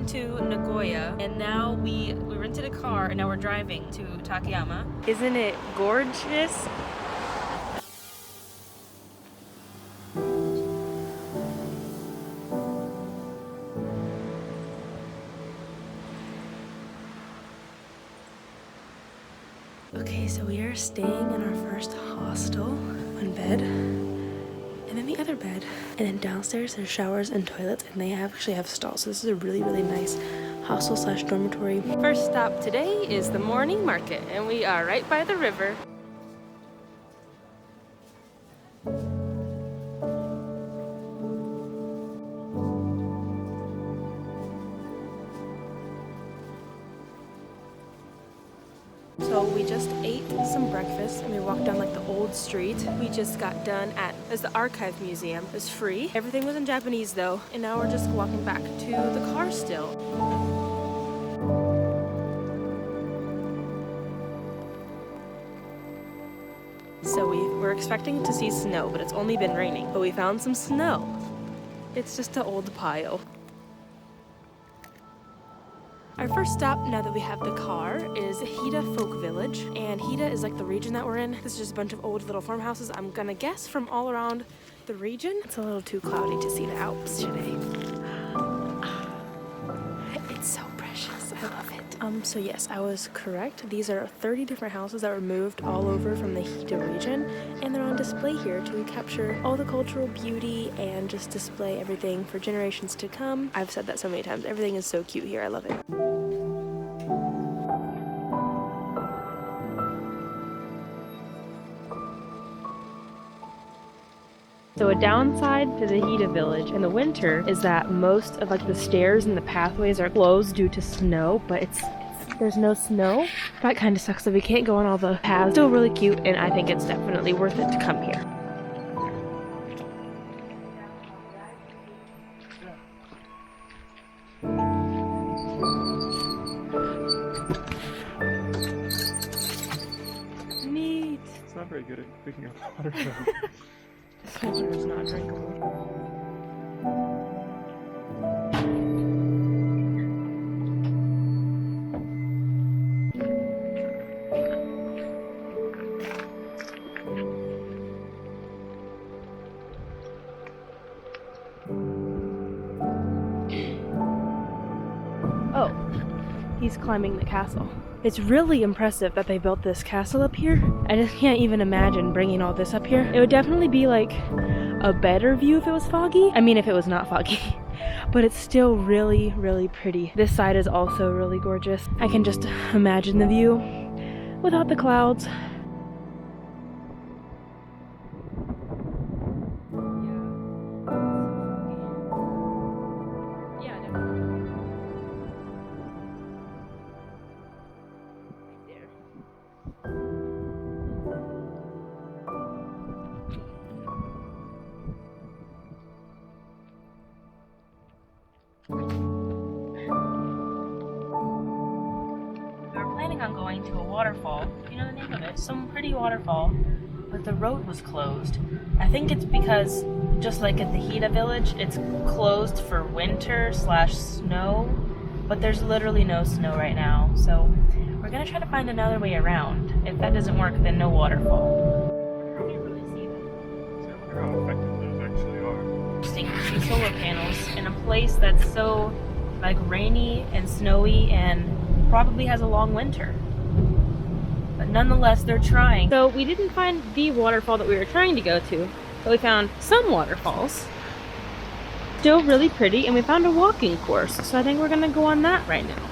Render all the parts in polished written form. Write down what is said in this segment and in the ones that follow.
been to Nagoya, and now we rented a car, and now we're driving to Takayama. Isn't it gorgeous? Okay, so we are staying in our first hostel. One bed, and then the other bed. And then downstairs there's showers and toilets, and they actually have stalls. So this is a really, really nice hostel slash dormitory. First stop today is the morning market, and we are right by the river. So we just ate some breakfast and we walked down like the old street. We just got done at the Archive Museum. It was free. Everything was in Japanese though. And now we're just walking back to the car still. So we were expecting to see snow, but it's only been raining. But we found some snow. It's just an old pile. Our first stop, now that we have the car, is Hida Folk Village. And Hida is like the region that we're in. This is just a bunch of old little farmhouses, I'm gonna guess, from all around the region. It's a little too cloudy to see the Alps today. It's so precious, I love it. So yes, I was correct. These are 30 different houses that were moved all over from the Hida region, and they're on display here to capture all the cultural beauty and just display everything for generations to come. I've said that so many times. Everything is so cute here. I love it. So a downside to the Hida village in the winter is that most of like the stairs and the pathways are closed due to snow, but there's no snow. That kind of sucks that we can't go on all the paths. Still really cute, and I think it's definitely worth it to come here. Neat. It's not very good at picking up water though. This water is not drinkable. Oh, he's climbing the castle. It's really impressive that they built this castle up here. I just can't even imagine bringing all this up here. It would definitely be like a better view if it was foggy. I mean, if it was not foggy. But it's still really, really pretty. This side is also really gorgeous. I can just imagine the view without the clouds. On going to a waterfall. You know the name of it? Some pretty waterfall, but the road was closed. I think it's because, just like at the Hida village, it's closed for winter slash snow, but there's literally no snow right now, so we're gonna try to find another way around. If that doesn't work, then no waterfall. I can't really see them. So I wonder how effective those actually are. Interesting to see solar panels in a place that's so like rainy and snowy and probably has a long winter. But nonetheless, they're trying. So we didn't find the waterfall that we were trying to go to, but we found some waterfalls. Still really pretty, and we found a walking course. So I think we're gonna go on that right now.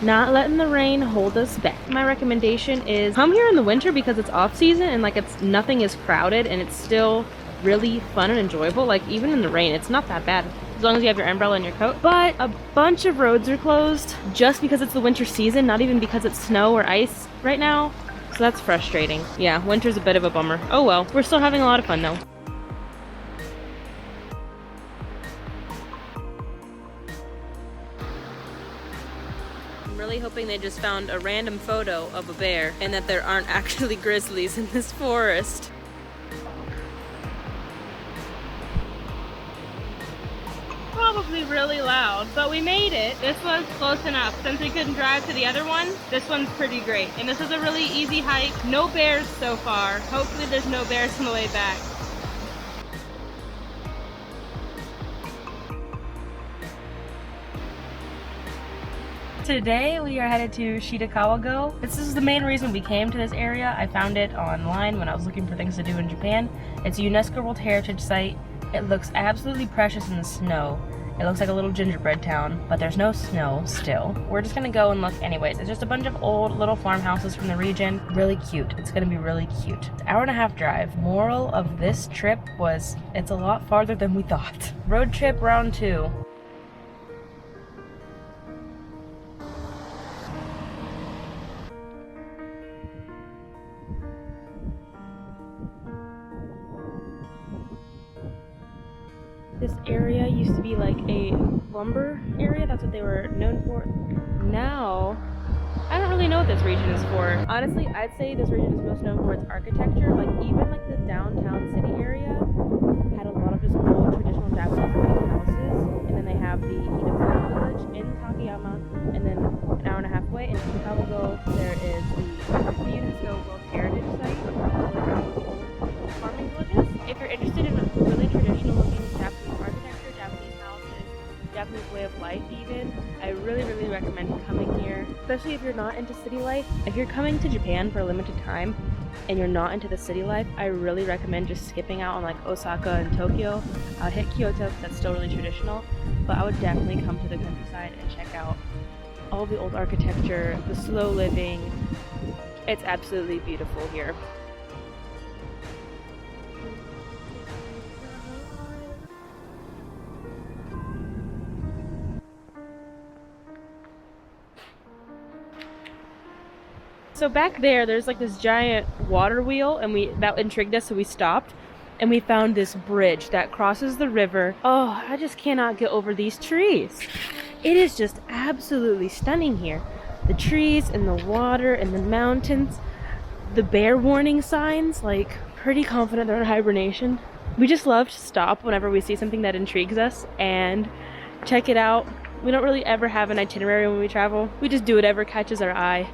Not letting the rain hold us back. My recommendation is come here in the winter because it's off season and like nothing is crowded and it's still really fun and enjoyable. Like even in the rain, it's not that bad. As long as you have your umbrella and your coat. But a bunch of roads are closed just because it's the winter season, not even because it's snow or ice right now. So that's frustrating. Yeah, winter's a bit of a bummer. Oh well, we're still having a lot of fun though. I'm really hoping they just found a random photo of a bear and that there aren't actually grizzlies in this forest. probably really loud, but we made it. This was close enough. Since we couldn't drive to the other one, this one's pretty great. And this is a really easy hike. No bears so far. Hopefully there's no bears on the way back. Today we are headed to Shirakawa-go. This is the main reason we came to this area. I found it online when I was looking for things to do in Japan. It's a UNESCO World Heritage Site. It looks absolutely precious in the snow. It looks like a little gingerbread town, but there's no snow still. We're just gonna go and look anyways. It's just a bunch of old little farmhouses from the region. Really cute. It's gonna be really cute. It's an hour-and-a-half drive. Moral of this trip was it's a lot farther than we thought. Road trip round 2. This area used to be like a lumber area. That's what they were known for. Now, I don't really know what this region is for. Honestly, I'd say this region is most known for its architecture. Like even like the downtown city area had a lot of just old traditional Japanese houses. And then they have the Hidakura village in Takayama. And then an hour and a half away in Shirakawa-go, there is the UNESCO World Heritage Site. Farming villages. If you're interested in really traditional looking Japanese architecture, Japanese houses, Japanese way of life even, I really recommend coming here. Especially if you're not into city life. If you're coming to Japan for a limited time and you're not into the city life, I really recommend just skipping out on like Osaka and Tokyo. I would hit Kyoto because that's still really traditional, but I would definitely come to the countryside and check out all the old architecture, the slow living. It's absolutely beautiful here. So back there's like this giant water wheel, and that intrigued us, so we stopped and we found this bridge that crosses the river. Oh, I just cannot get over these trees. It is just absolutely stunning here. The trees and the water and the mountains, the bear warning signs, like pretty confident they're in hibernation. We just love to stop whenever we see something that intrigues us and check it out. We don't really ever have an itinerary when we travel. We just do whatever catches our eye.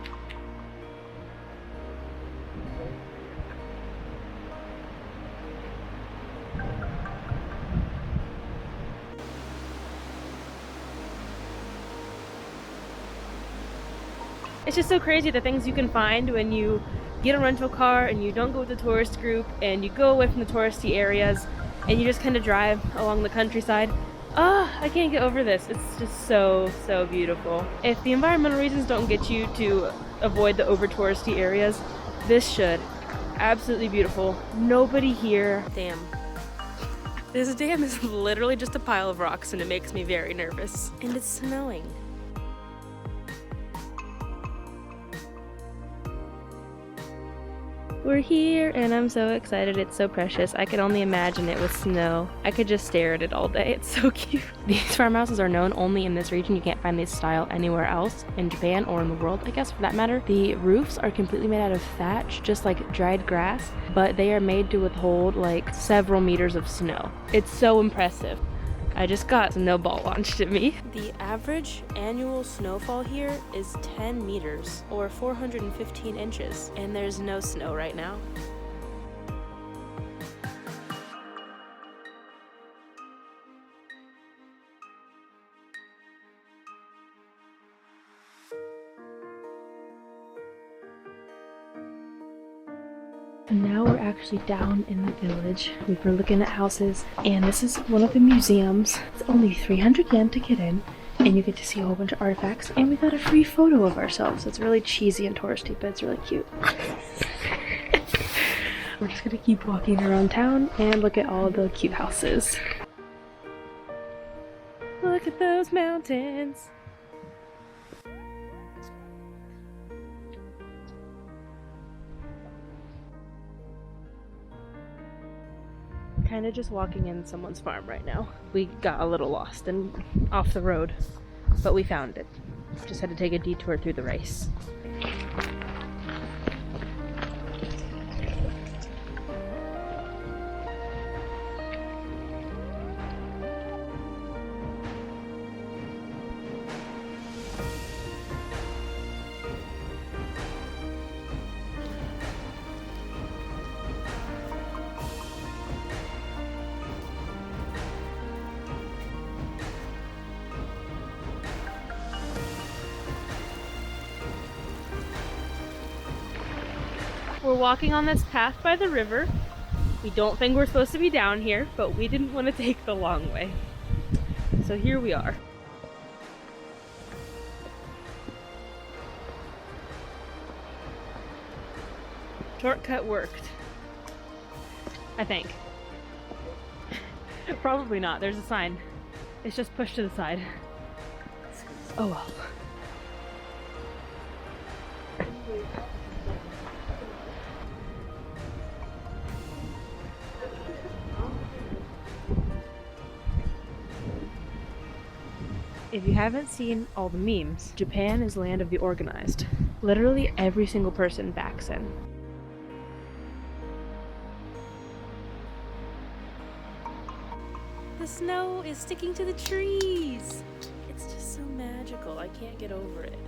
It's just so crazy the things you can find when you get a rental car and you don't go with the tourist group and you go away from the touristy areas and you just kind of drive along the countryside. I can't get over this. It's just so beautiful. If the environmental reasons don't get you to avoid the over touristy areas, this should. Absolutely beautiful. Nobody here. Damn. This dam is literally just a pile of rocks and it makes me very nervous. And it's snowing. We're here and I'm so excited. It's so precious. I could only imagine it with snow. I could just stare at it all day. It's so cute. These farmhouses are known only in this region. You can't find this style anywhere else in Japan or in the world, I guess, for that matter. The roofs are completely made out of thatch, just like dried grass, but they are made to withhold like several meters of snow. It's so impressive. I just got a snowball launched at me. The average annual snowfall here is 10 meters or 415 inches, and there's no snow right now. And now we're actually down in the village. We were looking at houses, and this is one of the museums. It's only 300 yen to get in, and you get to see a whole bunch of artifacts, and we got a free photo of ourselves. It's really cheesy and touristy, but it's really cute. We're just gonna keep walking around town and look at all the cute houses. Look at those mountains. Kind of just walking in someone's farm right now. We got a little lost and off the road, but we found it. Just had to take a detour through the rice. We're walking on this path by the river. We don't think we're supposed to be down here, but we didn't want to take the long way. So here we are. Shortcut worked. I think. Probably not. There's a sign. It's just pushed to the side. Oh well. If you haven't seen all the memes, Japan is land of the organized. Literally every single person backs in. The snow is sticking to the trees. It's just so magical. I can't get over it.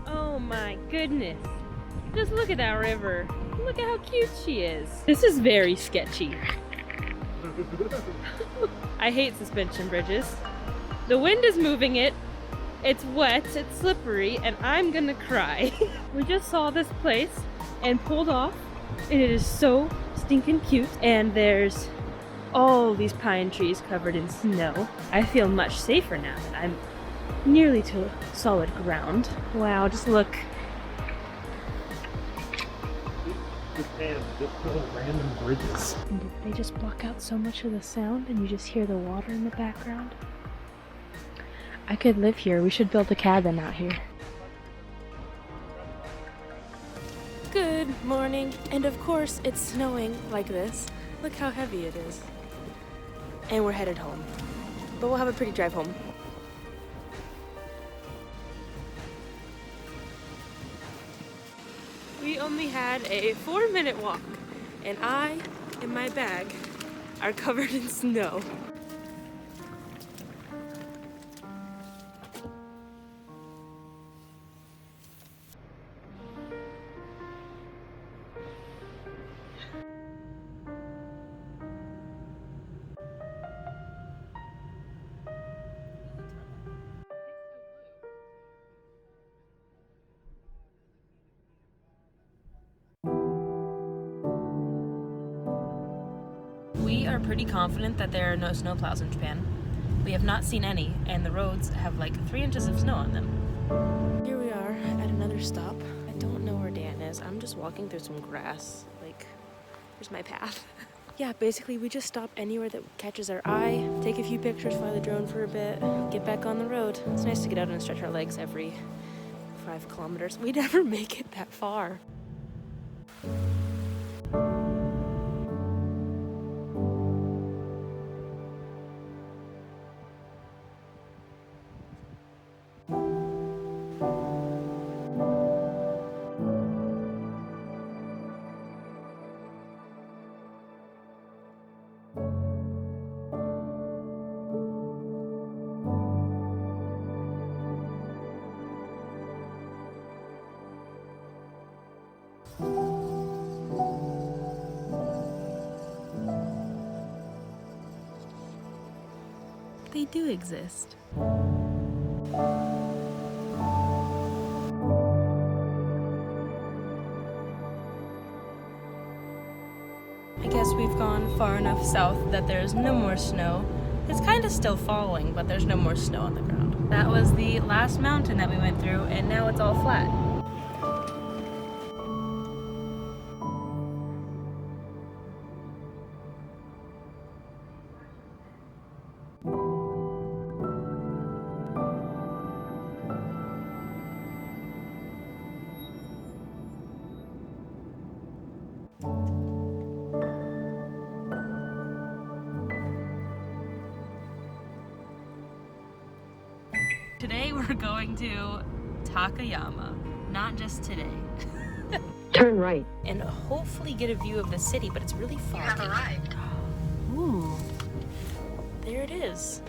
Oh my goodness. Just look at that river. Look at how cute she is. This is very sketchy. I hate suspension bridges. The wind is moving it. It's wet, it's slippery, and I'm gonna cry. We just saw this place and pulled off, and it is so stinking cute. And there's all these pine trees covered in snow. I feel much safer now that I'm nearly to solid ground. Wow, just look. Japan, just little random bridges. And they just block out so much of the sound, and you just hear the water in the background. I could live here. We should build a cabin out here. Good morning. And of course, it's snowing like this. Look how heavy it is. And we're headed home. But we'll have a pretty drive home. We only had a 4-minute walk, and I and my bag are covered in snow. We are pretty confident that there are no snowplows in Japan. We have not seen any, and the roads have like 3 inches of snow on them. Here we are at another stop. I don't know where Dan is. I'm just walking through some grass. Like, here's my path. Yeah, basically we just stop anywhere that catches our eye, take a few pictures, fly the drone for a bit, get back on the road. It's nice to get out and stretch our legs every 5 kilometers. We never make it that far. They do exist. I guess we've gone far enough south that there's no more snow. It's kind of still falling, but there's no more snow on the ground. That was the last mountain that we went through, and now it's all flat. Today we're going to Takayama. Not just today. Turn right. And hopefully get a view of the city, but it's really foggy. You have arrived. Ooh. There it is.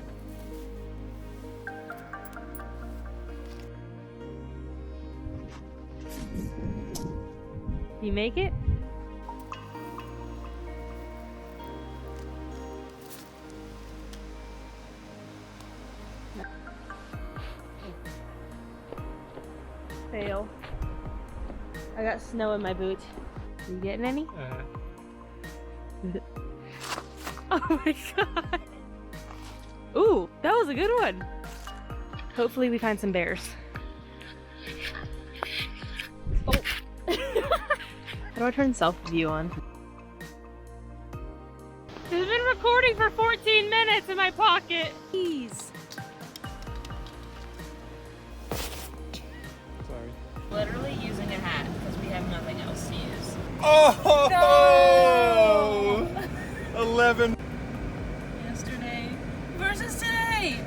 You make it? Fail. I got snow in my boot. You getting any? Oh my god. Ooh, that was a good one. Hopefully we find some bears. Oh. How do I turn self-view on? It's been recording for 14 minutes in my pocket. Jeez. Sorry. Literally using a hat because we have nothing else to use. Oh! No! 11. Yesterday versus today.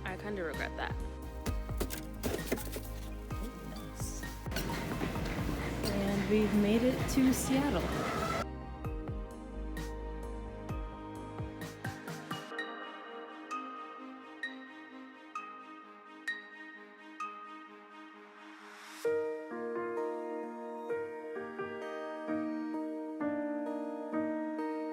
I kind of regret that. Nice. And we've made it to Seattle.